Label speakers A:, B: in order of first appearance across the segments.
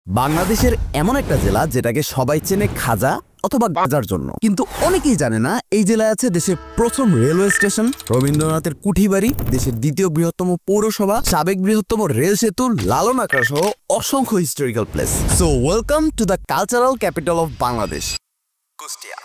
A: বাংলাদেশের এমন একটা জেলা যেটাকে সবাই চেনে খাজা অথবা গাজার জন্য, কিন্তু অনেকেই জানে না এই জেলায় আছে দেশের প্রথম রেলওয়ে স্টেশন, রবীন্দ্রনাথের কুঠিবাড়ি, দেশের দ্বিতীয় বৃহত্তম পৌরসভা, সাবেক বৃহত্তম রেল সেতু, লালন আখড়া সহ অসংখ্য historical place. So welcome to the cultural capital of Bangladesh, Kushtia.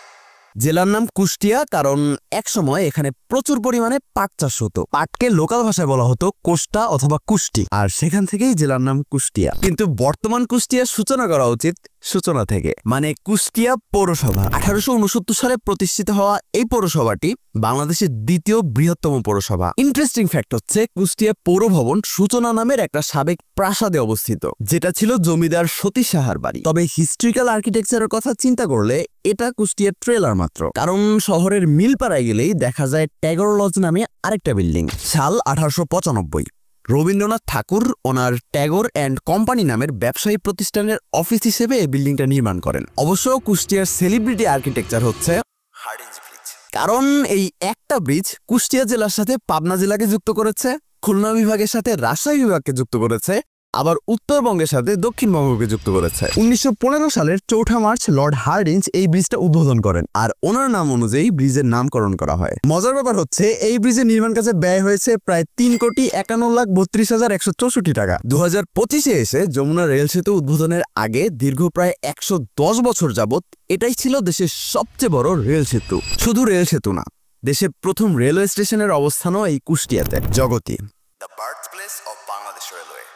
A: জেলার নাম কুষ্টিয়া কারণ একসময় এখানে প্রচুর পরিমাণে পাট চাষ হতো। পাটকে লোকাল ভাষায় বলা হতো কোষ্টা অথবা কুষ্টি, আর সেখান থেকেই জেলার নাম কুষ্টিয়া। কিন্তু বর্তমান কুষ্টিয়ার সূচনা করা উচিত সূচনা থেকে, মানে কুষ্টিয়া পৌরসভা। 1869 সালে প্রতিষ্ঠিত হওয়া এই পৌরসভাটি বাংলাদেশের দ্বিতীয় বৃহত্তম পৌরসভা। ইন্টারেস্টিং ফ্যাক্ট হচ্ছে কুষ্টিয়া পৌর ভবন সূচনা নামের একটা সাবেক প্রাসাদে অবস্থিত, যেটা ছিল জমিদার সতীশ সাহার বাড়ি। তবে হিস্ট্রিক্যাল আর্কিটেকচারের কথা চিন্তা করলে এটা কুষ্টিয়ার ট্রেলার মাত্র, কারণ শহরের মিলপাড়ায় গেলেই দেখা যায় ট্যাগর লজ নামে আরেকটা বিল্ডিং। সাল 1895। রবীন্দ্রনাথ ঠাকুর ওনার ট্যাগর অ্যান্ড কোম্পানি নামের ব্যবসায়ী প্রতিষ্ঠানের অফিস হিসেবে এই বিল্ডিংটা নির্মাণ করেন। অবশ্য কুষ্টিয়ার সেলিব্রিটি আর্কিটেকচার হচ্ছে হার্ডিঞ্জ ব্রিজ, কারণ এই একটা ব্রিজ কুষ্টিয়া জেলার সাথে পাবনা জেলাকে যুক্ত করেছে, খুলনা বিভাগের সাথে রাজশাহী বিভাগকে যুক্ত করেছে, আবার উত্তরবঙ্গের সাথে দক্ষিণবঙ্গকে যুক্ত করেছে। 1915 সালের 4 মার্চ লর্ড হার্ডিঞ্জ এই ব্রিজটা উদ্বোধন করেন, আর ওনার নাম অনুযায়ী ব্রিজের নামকরণ করা হয়। মজার ব্যাপার হচ্ছে এই ব্রিজের নির্মাণ কাজে ব্যয় হয়েছে প্রায় 3,51,32,164 টাকা। 2025-এ এসে যমুনা রেল সেতু উদ্বোধনের আগে দীর্ঘ প্রায় 110 বছর যাবত এটাই ছিল দেশের সবচেয়ে বড় রেল সেতু। শুধু রেল সেতু না, দেশের প্রথম রেলওয়ে স্টেশনের অবস্থানও এই কুষ্টিয়াতে, জগতী।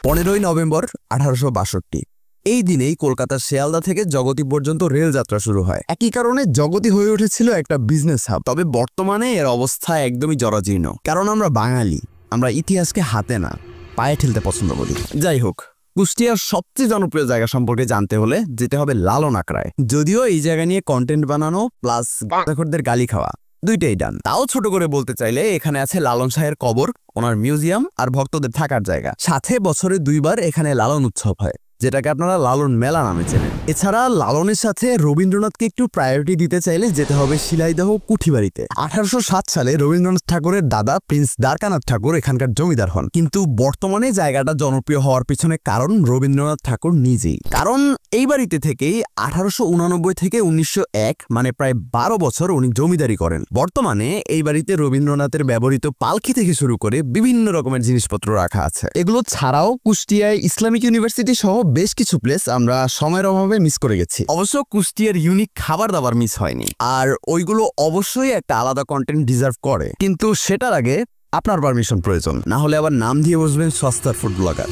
A: 15ই নভেম্বর 1862। এই দিনেই কলকাতার শিয়ালদা থেকে জগতী পর্যন্ত রেল যাত্রা শুরু হয়। একই কারণে জগতী হয়ে উঠেছিল একটা বিজনেস হাব। তবে বর্তমানে এর অবস্থা একদমই জরাজীর্ণ, কারণ আমরা বাঙালি, আমরা ইতিহাসকে হাতে না পায়ে ঠেলতে পছন্দ করি। যাই হোক, কুষ্টিয়ার সবচেয়ে জনপ্রিয় জায়গা সম্পর্কে জানতে হলে যেতে হবে লালন আখড়ায়। যদিও এই জায়গা নিয়ে কন্টেন্ট বানানো প্লাস গাঁজাখোরদের গালি খাওয়া দুইটাই ডান। তাও ছোট করে বলতে চাইলে এখানে আছে লালন শাহের কবর, ওনার মিউজিয়াম আর ভক্তদের থাকার জায়গা। সাথে বছরে 2 বার এখানে লালন উৎসব হয়, যেটাকে আপনারা লালন মেলা নামে চেনেন। এছাড়া লালনের সাথে রবীন্দ্রনাথকে একটু প্রায়োরিটি দিতে চাইলে যেতে হবে শিলাইদহ কুঠিবাড়িতে। 1807 সালে রবীন্দ্রনাথ ঠাকুরের দাদা প্রিন্স দ্বারকানাথ ঠাকুর এখানকার জমিদার হন। কিন্তু বর্তমানে জায়গাটা জনপ্রিয় হওয়ার পিছনে কারণ রবীন্দ্রনাথ ঠাকুর নিজেই। কারণ এই বাড়িতে থেকেই 1889 থেকে 1901, মানে প্রায় 12 বছর উনি জমিদারি করেন। বর্তমানে এই বাড়িতে রবীন্দ্রনাথের ব্যবহৃত পালকি থেকে শুরু করে বিভিন্ন রকমের জিনিসপত্র রাখা আছে। এগুলো ছাড়াও কুষ্টিয়ায় ইসলামিক ইউনিভার্সিটি সহ বেশ কিছু প্লেস আমরা সময়ের অভাবে মিস করে গেছি। অবশ্য কুষ্টিয়ার ইউনিক খাবার দাবার মিস হয়নি, আর ওইগুলো অবশ্যই একটা আলাদা কন্টেন্ট ডিজার্ভ করে, কিন্তু সেটার আগে আপনার পারমিশন প্রয়োজন, না হলে আবার নাম দিয়ে বসবেন সস্তার ফুড ব্লগার।